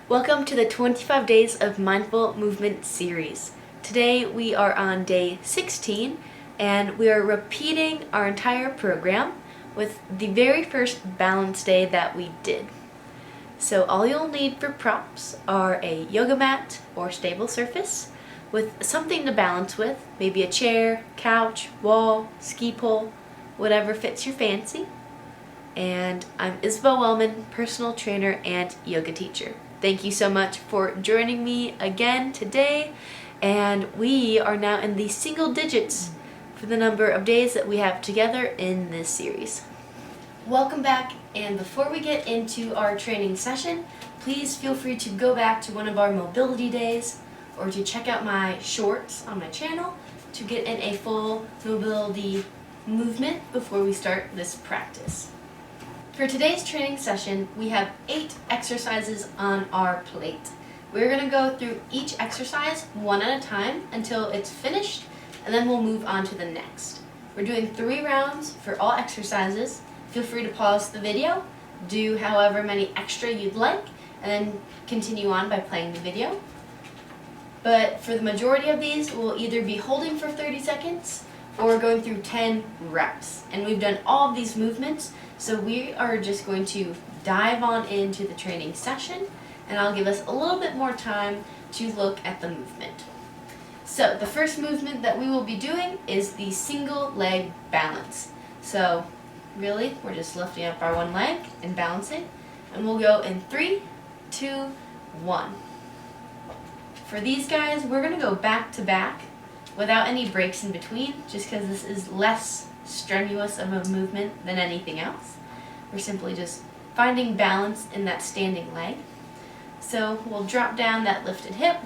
Welcome to the 25 Days of Mindful Movement series. Today we are on day 16 and we are repeating our entire program with the very first balance day that we did. So all you'll need for props are a yoga mat or stable surface with something to balance with, maybe a chair, couch, wall, ski pole, whatever fits your fancy. And I'm Isabel Wellman, personal trainer and yoga teacher. Thank you so much for joining me again today, and we are now in the single digits for the number of days that we have together in this series. Welcome back, and before we get into our training session, please feel free to go back to one of our mobility days or to check out my shorts on my channel to get in a full mobility movement before we start this practice. For today's training session, we have 8 exercises on our plate. We're going to go through each exercise one at a time until it's finished, and then we'll move on to the next. We're doing 3 rounds for all exercises. Feel free to pause the video, do however many extra you'd like, and then continue on by playing the video. But for the majority of these, we'll either be holding for 30 seconds or going through 10 reps. And we've done all of these movements, so we are just going to dive on into the training session, and I'll give us a little bit more time to look at the movement. So the first movement that we will be doing is the single leg balance. So really, we're just lifting up our one leg and balancing, and we'll go in 3, 2, 1. For these guys, we're going to go back to back without any breaks in between, just because this is less strenuous of a movement than anything else. We're simply just finding balance in that standing leg. So we'll drop down that lifted hip.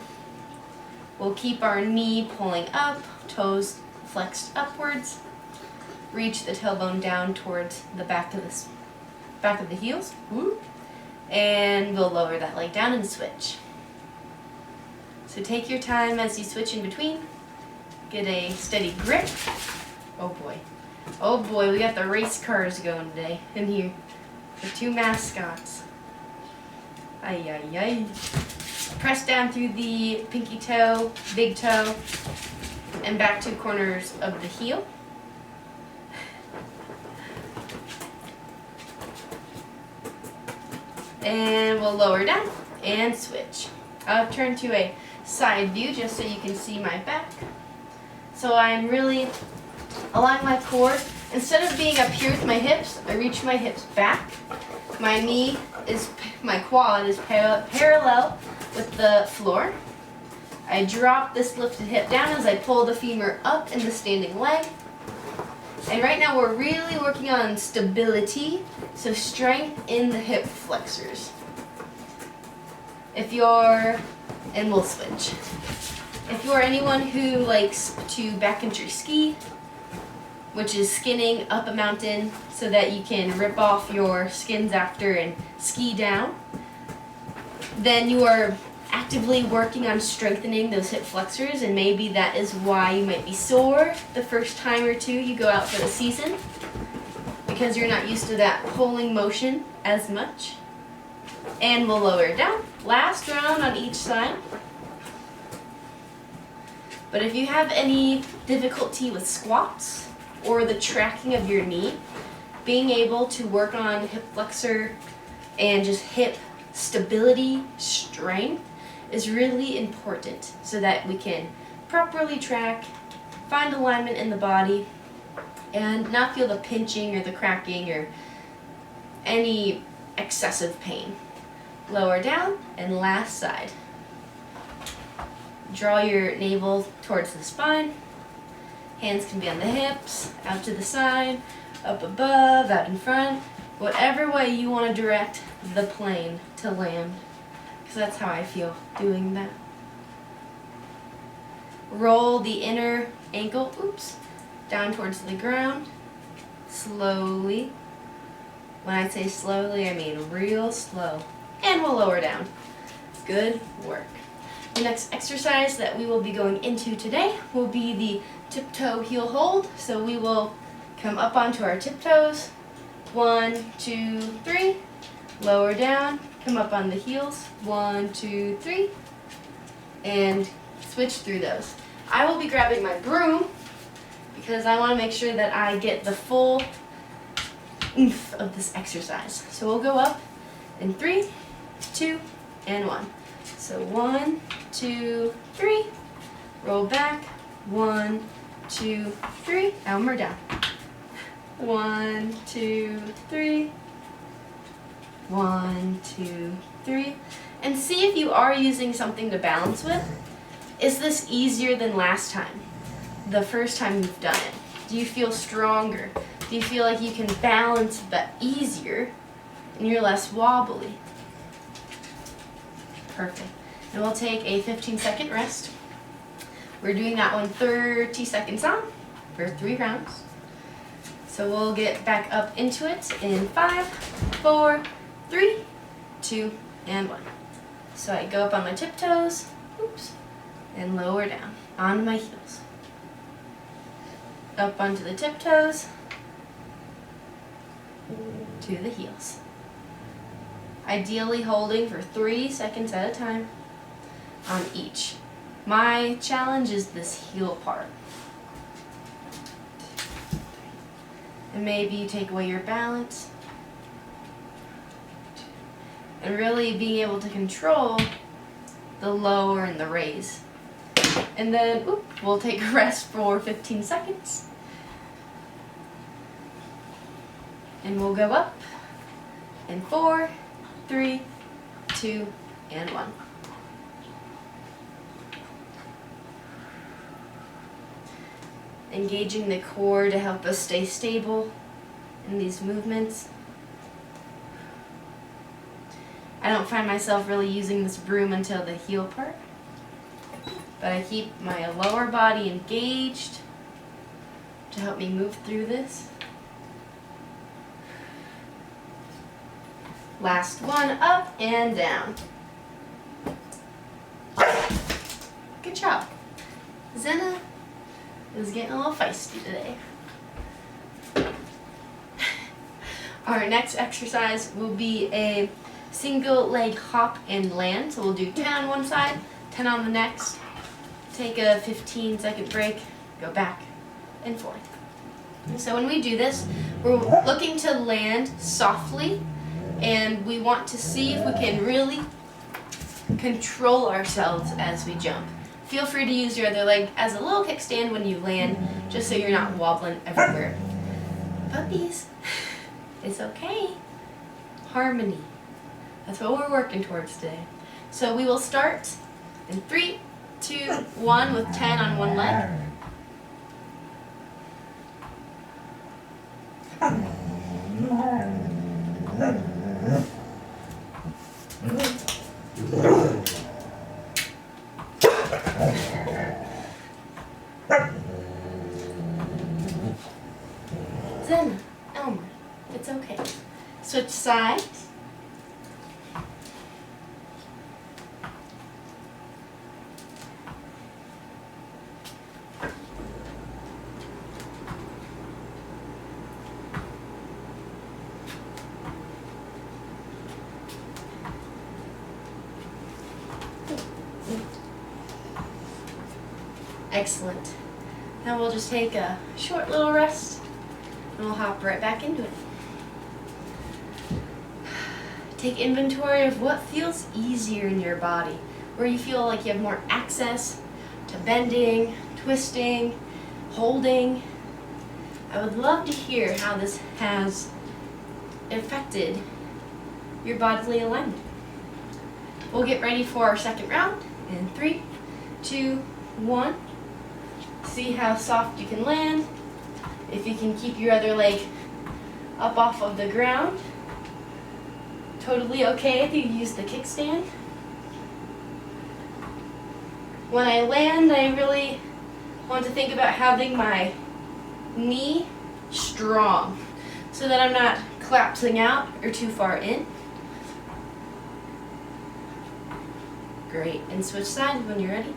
We'll keep our knee pulling up, toes flexed upwards. Reach the tailbone down towards the back of the heels. And we'll lower that leg down and switch. So take your time as you switch in between. Get a steady grip. Oh boy, we got the race cars going today in here. The 2 mascots. Ay, ay, ay. Press down through the pinky toe, big toe, and back 2 corners of the heel. And we'll lower down and switch. I'll turn to a side view just so you can see my back. So I'm really allowing my core, instead of being up here with my hips, I reach my hips back. My quad is parallel with the floor. I drop this lifted hip down as I pull the femur up in the standing leg. And right now we're really working on stability, so strength in the hip flexors. And we'll switch. If you're anyone who likes to backcountry ski, which is skinning up a mountain so that you can rip off your skins after and ski down, then you are actively working on strengthening those hip flexors, and maybe that is why you might be sore the first time or 2 you go out for the season, because you're not used to that pulling motion as much. And we'll lower it down. Last round on each side. But if you have any difficulty with squats or the tracking of your knee, being able to work on hip flexor and just hip stability, strength is really important so that we can properly track, find alignment in the body, and not feel the pinching or the cracking or any excessive pain. Lower down, and last side. Draw your navel towards the spine. Hands can be on the hips, out to the side, up above, out in front. Whatever way you want to direct the plane to land, because that's how I feel doing that. Roll the inner ankle, down towards the ground, slowly. When I say slowly, I mean real slow. And we'll lower down. Good work. The next exercise that we will be going into today will be the tiptoe heel hold. So we will come up onto our tiptoes. 1, 2, 3. Lower down, come up on the heels. 1, 2, 3. And switch through those. I will be grabbing my broom because I want to make sure that I get the full oomph of this exercise. So we'll go up in 3, 2, and 1. So 1, 2, 3. Roll back. 1, 2, 3. And we're down. 1, 2, 3. 1, 2, 3. And see if you are using something to balance with. Is this easier than last time? The first time you've done it? Do you feel stronger? Do you feel like you can balance but easier and you're less wobbly? Perfect. And we'll take a 15-second rest. We're doing that one 30 seconds on for 3 rounds. So we'll get back up into it in 5, 4, 3, 2, and 1. So I go up on my tiptoes, oops, and lower down onto my heels. Up onto the tiptoes, to the heels. Ideally holding for 3 seconds at a time on each. My challenge is this heel part. And maybe you take away your balance. And really being able to control the lower and the raise. And then we'll take a rest for 15 seconds. And we'll go up in 4, 3, 2, and 1. Engaging the core to help us stay stable in these movements. I don't find myself really using this broom until the heel part, but I keep my lower body engaged to help me move through this. Last one, up and down. Good job. Zena is getting a little feisty today. Our next exercise will be a single leg hop and land. So we'll do 10 on one side, 10 on the next. Take a 15-second break, go back and forth. So when we do this, we're looking to land softly, and we want to see if we can really control ourselves as we jump. Feel free to use your other leg as a little kickstand when you land, just so you're not wobbling everywhere. Puppies, it's okay. Harmony. That's what we're working towards today. So we will start in 3, 2, 1 with 10 on one leg. Zen, Elmer, it's okay. Switch sides. Excellent. Now we'll just take a short little rest and we'll hop right back into it. Take inventory of what feels easier in your body, where you feel like you have more access to bending, twisting, holding. I would love to hear how this has affected your bodily alignment. We'll get ready for our second round in 3, 2, 1. See how soft you can land. If you can keep your other leg up off of the ground. Totally okay if you use the kickstand. When I land, I really want to think about having my knee strong so that I'm not collapsing out or too far in. Great, and switch sides when you're ready.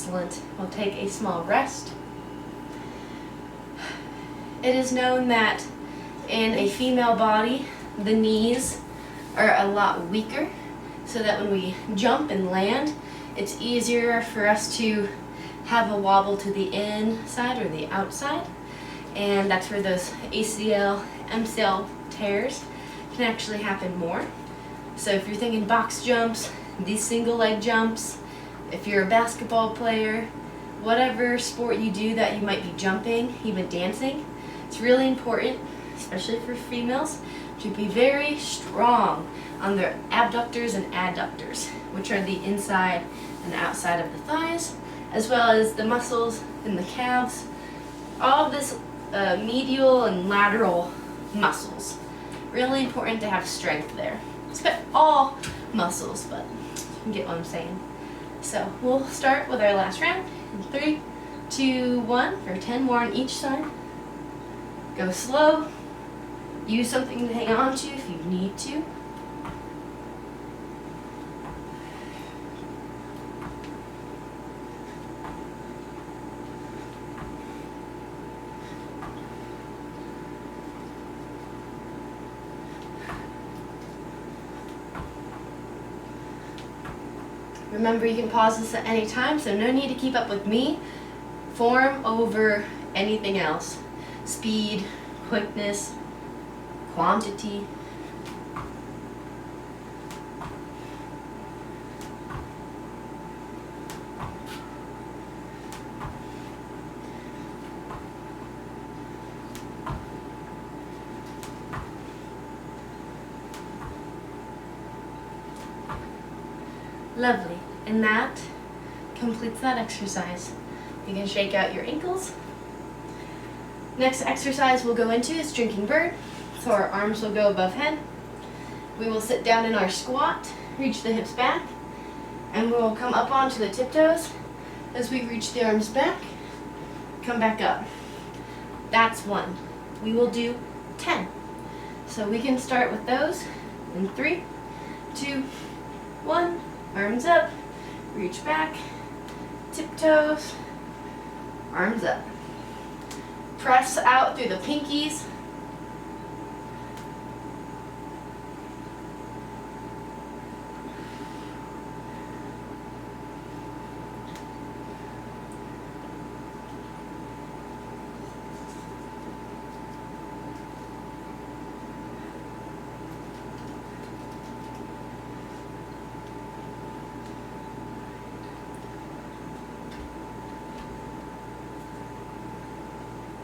Excellent. We'll take a small rest. It is known that in a female body, the knees are a lot weaker, so that when we jump and land, it's easier for us to have a wobble to the inside or the outside, and that's where those ACL, MCL tears can actually happen more. So if you're thinking box jumps, these single leg jumps, if you're a basketball player, whatever sport you do that you might be jumping, even dancing, it's really important, especially for females, to be very strong on their abductors and adductors, which are the inside and outside of the thighs, as well as the muscles in the calves. All of this medial and lateral muscles. Really important to have strength there. It's got all muscles, but you get what I'm saying. So we'll start with our last round in 3, 2, 1 for 10 more on each side. Go slow. Use something to hang on to if you need to. Remember, you can pause this at any time, so no need to keep up with me. Form over anything else. Speed, quickness, quantity. Lovely. And that completes that exercise. You can shake out your ankles. Next exercise we'll go into is drinking bird. So our arms will go above head. We will sit down in our squat, reach the hips back, and we'll come up onto the tiptoes as we reach the arms back, come back up. That's 1. We will do 10. So we can start with those in 3, 2, 1. Arms up, reach back, tiptoes, arms up. Press out through the pinkies.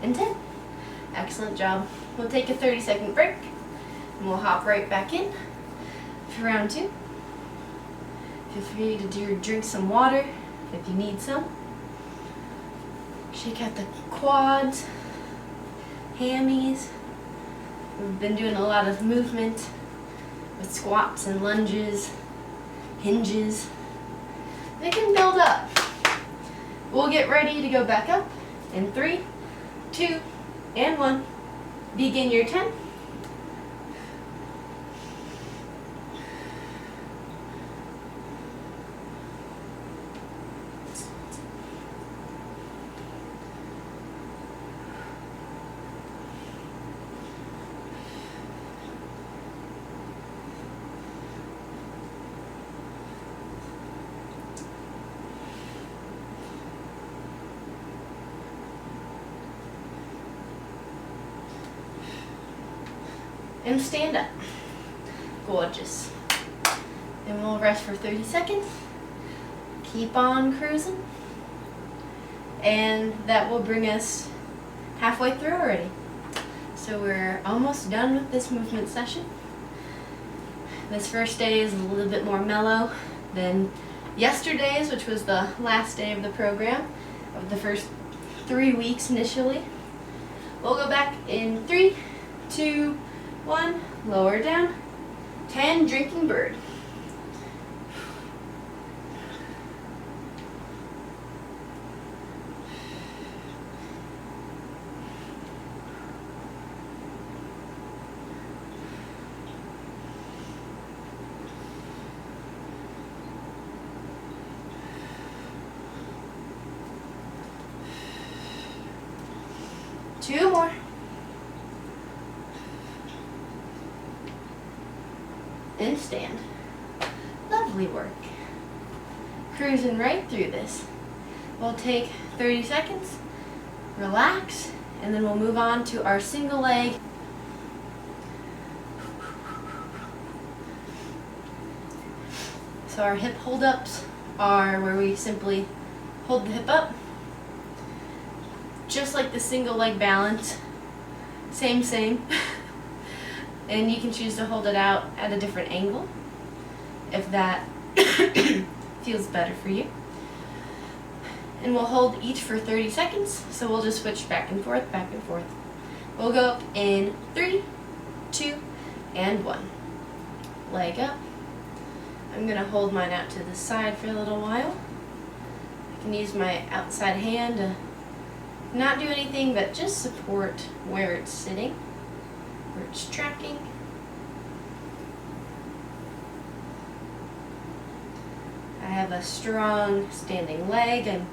And 10. Excellent job. We'll take a 30-second break and we'll hop right back in for round 2. Feel free to drink some water if you need some. Shake out the quads, hammies. We've been doing a lot of movement with squats and lunges, hinges. They can build up. We'll get ready to go back up in 3, 2, and 1. Begin your 10. And stand up. Gorgeous. Then we'll rest for 30 seconds. Keep on cruising. And that will bring us halfway through already. So we're almost done with this movement session. This first day is a little bit more mellow than yesterday's, which was the last day of the program, of the first 3 weeks initially. We'll go back in 3, 2, 1, lower down, 10, drinking bird. 2 more. And stand. Lovely work. Cruising right through this. We'll take 30 seconds, relax, and then we'll move on to our single leg. So our hip hold-ups are where we simply hold the hip up, just like the single leg balance. Same. And you can choose to hold it out at a different angle if that feels better for you. And we'll hold each for 30 seconds, so we'll just switch back and forth, back and forth. We'll go up in 3, 2, and 1. Leg up. I'm going to hold mine out to the side for a little while. I can use my outside hand to not do anything but just support where it's sitting, where it's tracking. I have a strong standing leg. I'm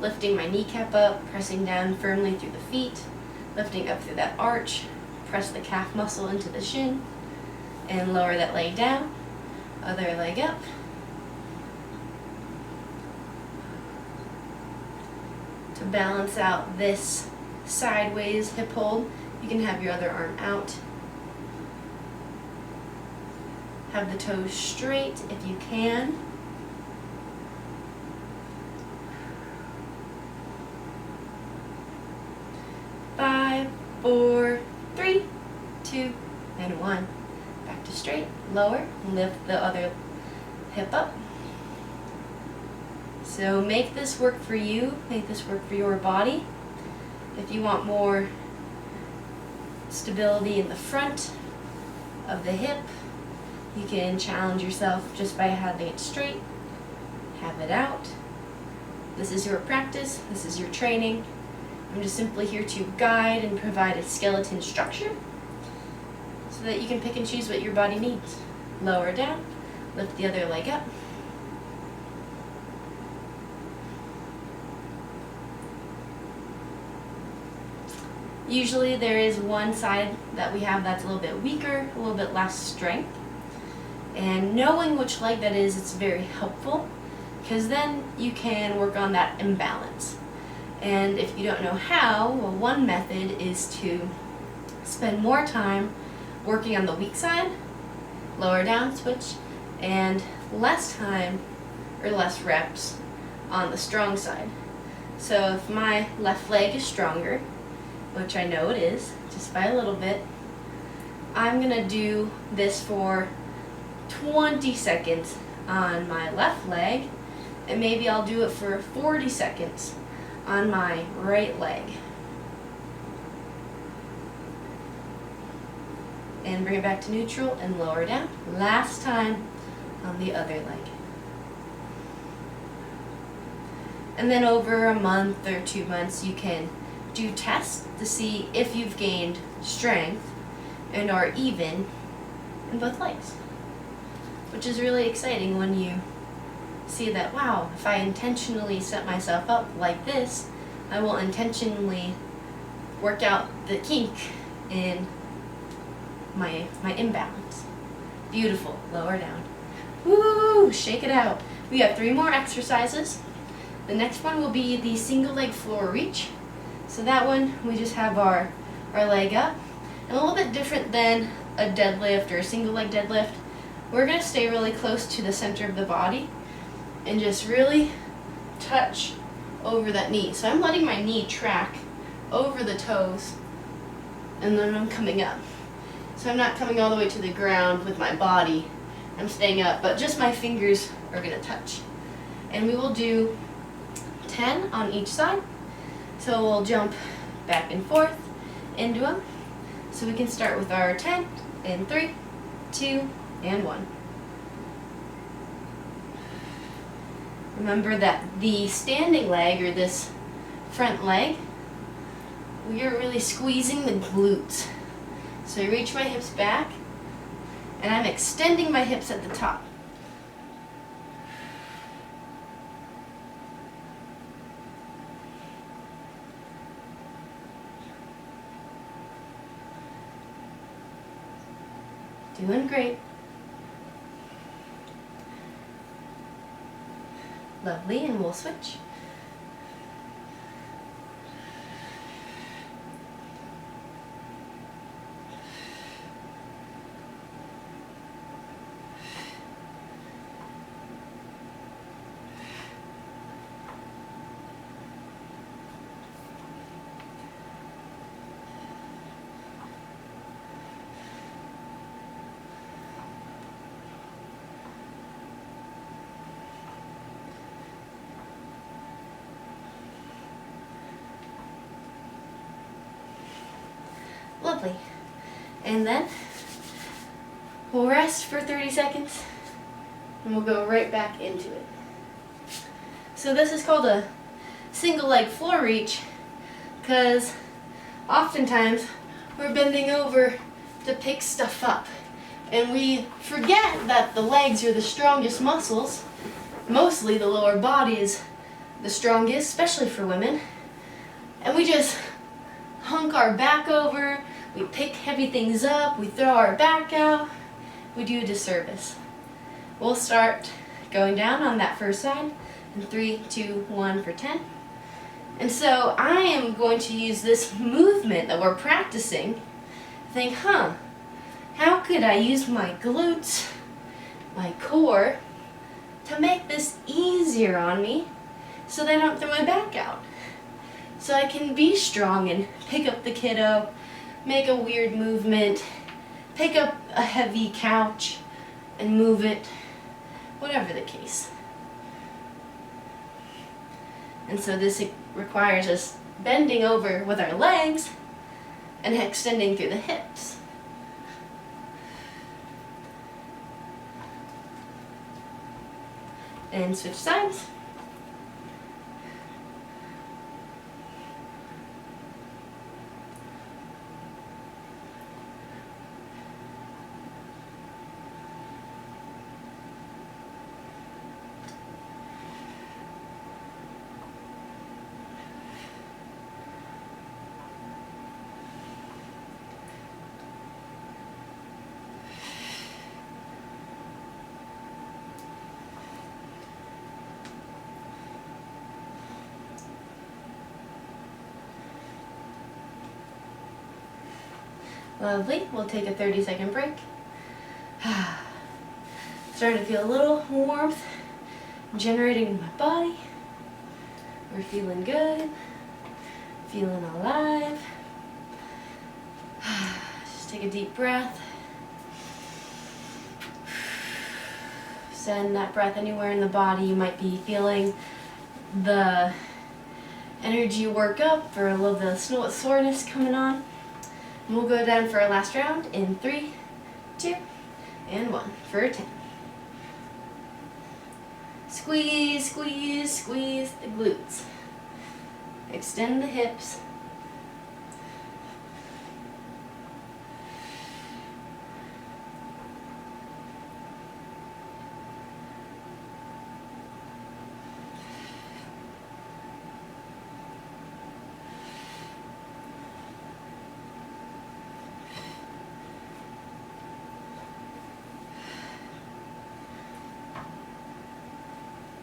lifting my kneecap up, pressing down firmly through the feet, lifting up through that arch, press the calf muscle into the shin, and lower that leg down. Other leg up. To balance out this sideways hip hold, you can have your other arm out. Have the toes straight if you can. Five, 4, 3, 2, and 1. Back to straight, lower, lift the other hip up. So make this work for you, make this work for your body. If you want more stability in the front of the hip, you can challenge yourself just by having it straight, have it out. This is your practice, this is your training. I'm just simply here to guide and provide a skeleton structure so that you can pick and choose what your body needs. Lower down, lift the other leg up. Usually there is one side that we have that's a little bit weaker, a little bit less strength. And knowing which leg that is, it's very helpful because then you can work on that imbalance. And if you don't know how, well, one method is to spend more time working on the weak side, lower down, switch, and less time or less reps on the strong side. So if my left leg is stronger, which I know it is, just by a little bit, I'm going to do this for 20 seconds on my left leg, and maybe I'll do it for 40 seconds on my right leg. And bring it back to neutral and lower down. Last time on the other leg. And then over a month or 2 months, you can do tests to see if you've gained strength and are even in both legs. Which is really exciting when you see that, wow, if I intentionally set myself up like this, I will intentionally work out the kink in my imbalance. Beautiful. Lower down. Woo! Shake it out. We have 3 more exercises. The next one will be the single leg floor reach. So that one, we just have our leg up. And a little bit different than a deadlift or a single leg deadlift. We're going to stay really close to the center of the body and just really touch over that knee. So I'm letting my knee track over the toes, and then I'm coming up. So I'm not coming all the way to the ground with my body. I'm staying up, but just my fingers are going to touch. And we will do 10 on each side. So we'll jump back and forth into them. So we can start with our 10 in 3, 2, and 1. Remember that the standing leg, or this front leg, we are really squeezing the glutes. So I reach my hips back, and I'm extending my hips at the top. Doing great. Lovely, and we'll switch. Lovely. And then we'll rest for 30 seconds and we'll go right back into it. So this is called a single leg floor reach because oftentimes we're bending over to pick stuff up and we forget that the legs are the strongest muscles. Mostly the lower body is the strongest, especially for women. And we just hunk our back over, we pick heavy things up, we throw our back out, we do a disservice. We'll start going down on that first side in 3, 2, 1 for 10. And so I am going to use this movement that we're practicing, think, how could I use my glutes, my core, to make this easier on me so that I don't throw my back out? So I can be strong and pick up the kiddo, make a weird movement, pick up a heavy couch and move it, whatever the case. And so this requires us bending over with our legs and extending through the hips. And switch sides. Lovely. We'll take a 30-second break. Starting to feel a little warmth generating in my body. We're feeling good, feeling alive. Just take a deep breath. Send that breath anywhere in the body. You might be feeling the energy work up or a little bit of soreness coming on. And we'll go down for our last round in 3, 2, and 1 for 10. Squeeze, squeeze, squeeze the glutes. Extend the hips.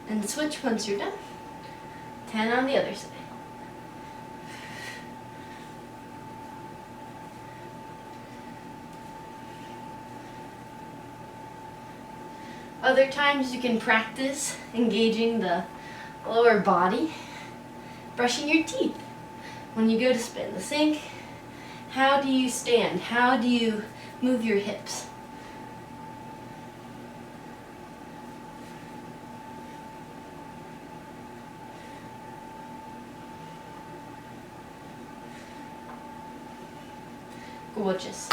And switch once you're done. 10 on the other side. Other times you can practice engaging the lower body, brushing your teeth. When you go to spit in the sink, how do you stand? How do you move your hips? Gorgeous.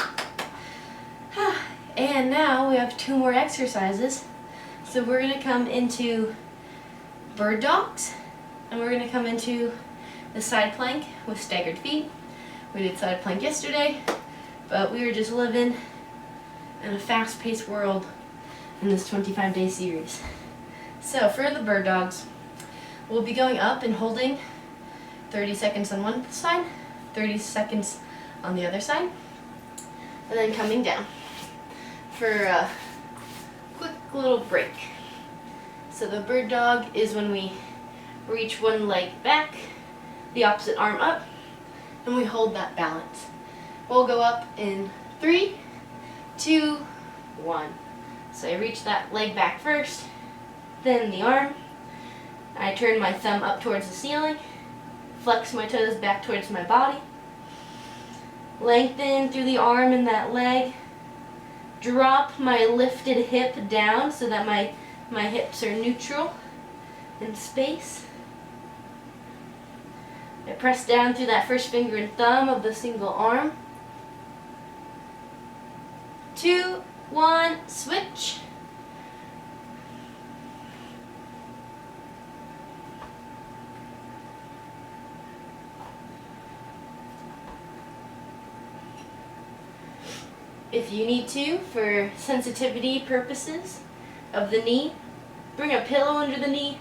And now we have 2 more exercises. So we're going to come into bird dogs, and we're going to come into the side plank with staggered feet. We did side plank yesterday, but we were just living in a fast-paced world in this 25-day series. So for the bird dogs, we'll be going up and holding 30 seconds on one side, 30 seconds on the other side, and then coming down. for a quick little break. So the bird dog is when we reach one leg back, the opposite arm up, and we hold that balance. We'll go up in 3, 2, 1. So I reach that leg back first, then the arm. I turn my thumb up towards the ceiling, flex my toes back towards my body, lengthen through the arm and that leg, drop my lifted hip down so that my hips are neutral in space. I press down through that first finger and thumb of the single arm. 2, 1, switch. If you need to, for sensitivity purposes of the knee, bring a pillow under the knee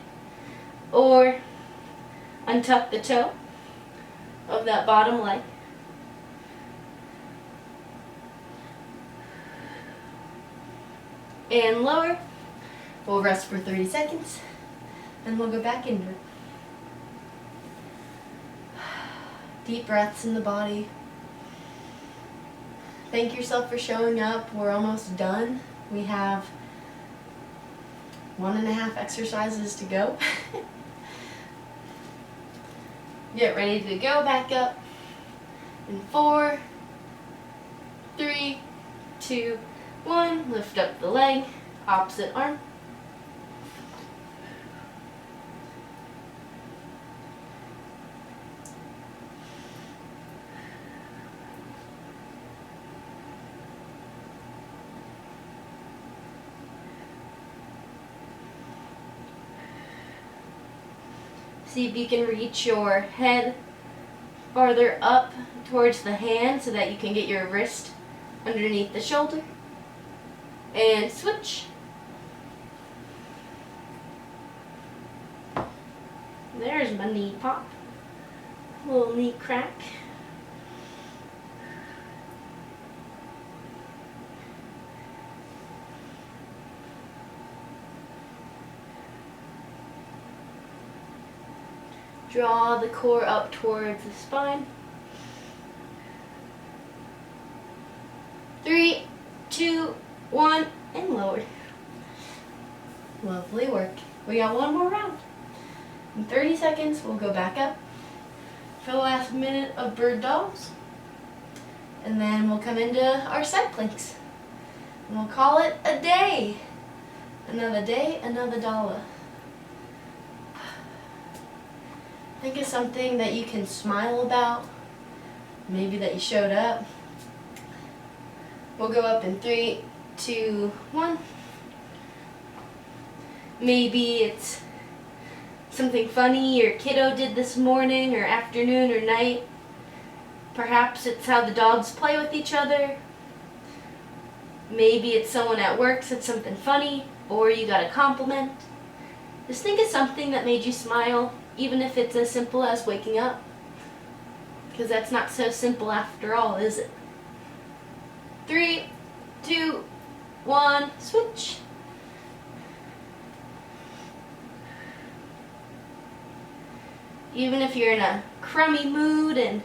or untuck the toe of that bottom leg. And lower. We'll rest for 30 seconds and we'll go back into it. Deep breaths in the body. Thank yourself for showing up. We're almost done. We have 1.5 exercises to go. Get ready to go back up in 4, 3, 2, 1. Lift up the leg, opposite arm. See if you can reach your head farther up towards the hand so that you can get your wrist underneath the shoulder. And switch. There's my knee pop. Little knee crack. Draw the core up towards the spine. 3, 2, 1, and lower. Lovely work. We got one more round. In 30 seconds, we'll go back up for the last minute of bird dogs. And then we'll come into our side planks. And we'll call it a day. Another day, another dollar. Think of something that you can smile about. Maybe that you showed up. We'll go up in 3, 2, 1. Maybe it's something funny your kiddo did this morning or afternoon or night. Perhaps it's how the dogs play with each other. Maybe it's someone at work said something funny or you got a compliment. Just think of something that made you smile, even if it's as simple as waking up. Because that's not so simple after all, is it? 3, 2, 1, switch. Even if you're in a crummy mood and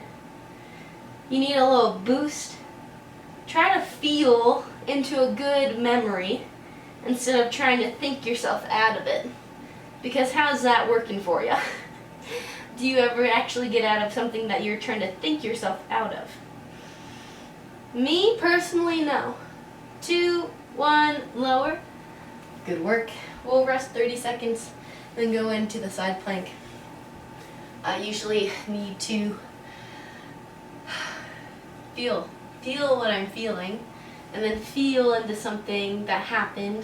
you need a little boost, try to feel into a good memory instead of trying to think yourself out of it. Because how's that working for you? Do you ever actually get out of something that you're trying to think yourself out of? Me, personally, no. 2, 1, lower. Good work. We'll rest 30 seconds, then go into the side plank. I usually need to feel what I'm feeling, and then feel into something that happened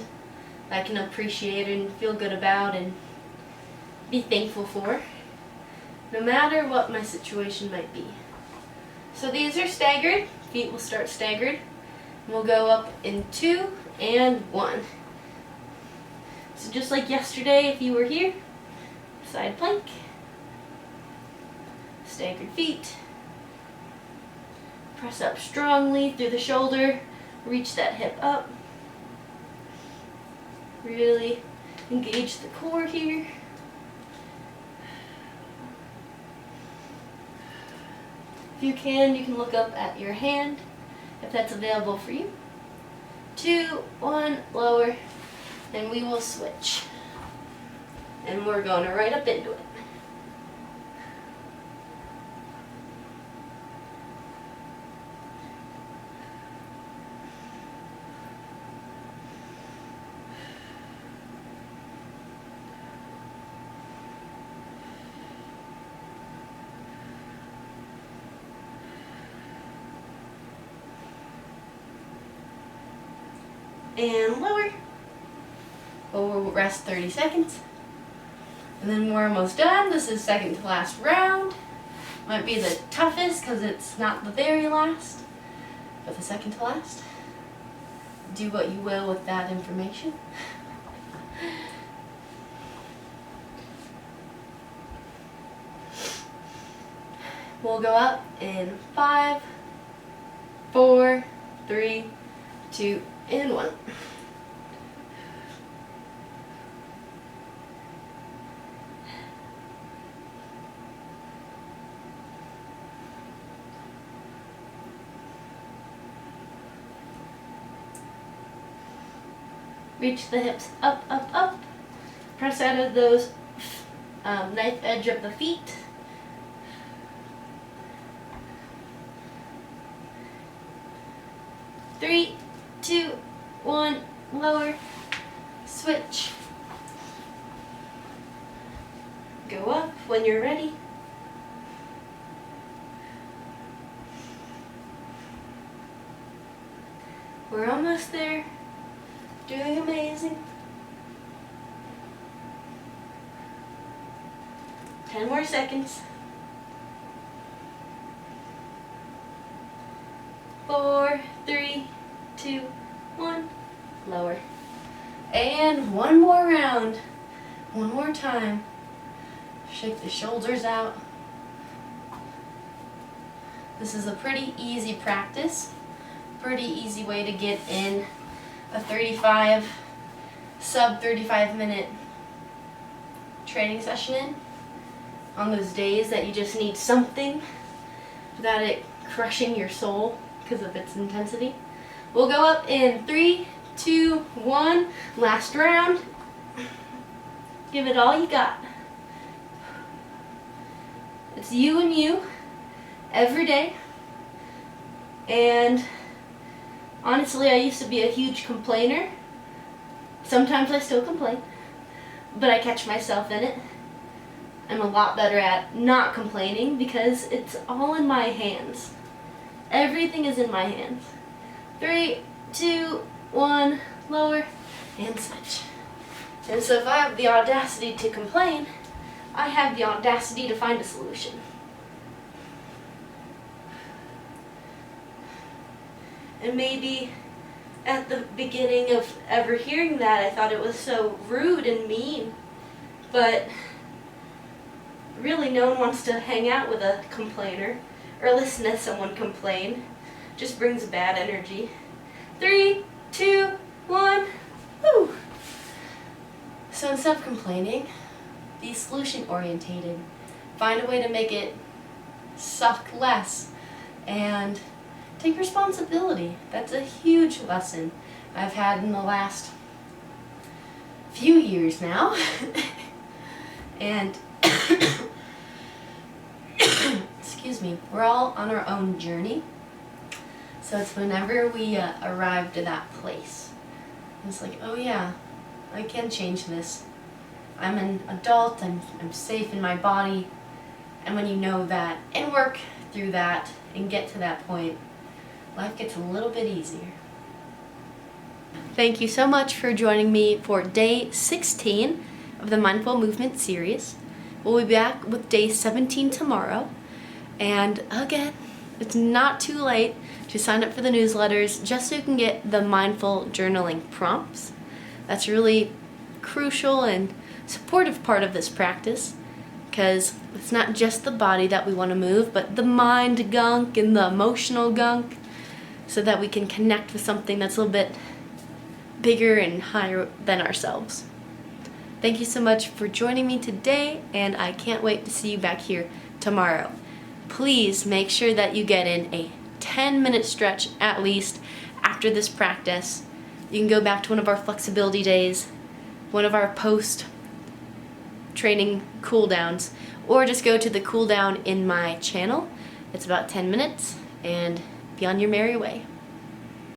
that I can appreciate and feel good about and be thankful for, no matter what my situation might be. So these are staggered. Feet will start staggered. We'll go up in 2 and 1. So just like yesterday, if you were here, side plank, staggered feet. Press up strongly through the shoulder, reach that hip up. Really engage the core here. If you can look up at your hand if that's available for you. 2, 1, lower, and we will switch. And we're going right up into it. And lower. We'll rest 30 seconds. And then we're almost done. This is second to last round. Might be the toughest because it's not the very last, but the second to last. Do what you will with that information. We'll go up in 5, 4, 3, 2, and 1. Reach the hips up, up, up. Press out of those knife edge of the feet. Three, 2, 1, lower, switch. Go up when you're ready. We're almost there. Doing amazing. 10 more seconds. 4, 3, 2, 1, lower. And one more round. One more time. Shake the shoulders out. This is a pretty easy practice. Pretty easy way to get in a sub 35 minute training session in on those days that you just need something without it crushing your soul because of its intensity. We'll go up in 3, 2, 1, last round. Give it all you got. It's you and you every day. And honestly, I used to be a huge complainer. Sometimes I still complain, but I catch myself in it. I'm a lot better at not complaining because it's all in my hands. Everything is in my hands. 3, 2, 1, lower, and switch. And so if I have the audacity to complain, I have the audacity to find a solution. And maybe at the beginning of ever hearing that, I thought it was so rude and mean. But really, no one wants to hang out with a complainer or listen to someone complain. Just brings bad energy. 3, 2, 1, woo! So instead of complaining, be solution orientated. Find a way to make it suck less and take responsibility. That's a huge lesson I've had in the last few years now. And excuse me, we're all on our own journey. So it's whenever we arrive to that place, it's like, oh yeah, I can change this. I'm an adult, I'm safe in my body. And when you know that and work through that and get to that point, life gets a little bit easier. Thank you so much for joining me for day 16 of the Mindful Movement series. We'll be back with day 17 tomorrow. And again, it's not too late to sign up for the newsletters just so you can get the mindful journaling prompts. That's really crucial and supportive part of this practice, because it's not just the body that we want to move, but the mind gunk and the emotional gunk, so that we can connect with something that's a little bit bigger and higher than ourselves. Thank you so much for joining me today, and I can't wait to see you back here tomorrow. Please make sure that you get in a 10-minute stretch at least after this practice. You can go back to one of our flexibility days, one of our post-training cool downs, or just go to the cool down in my channel. It's about 10 minutes, and be on your merry way.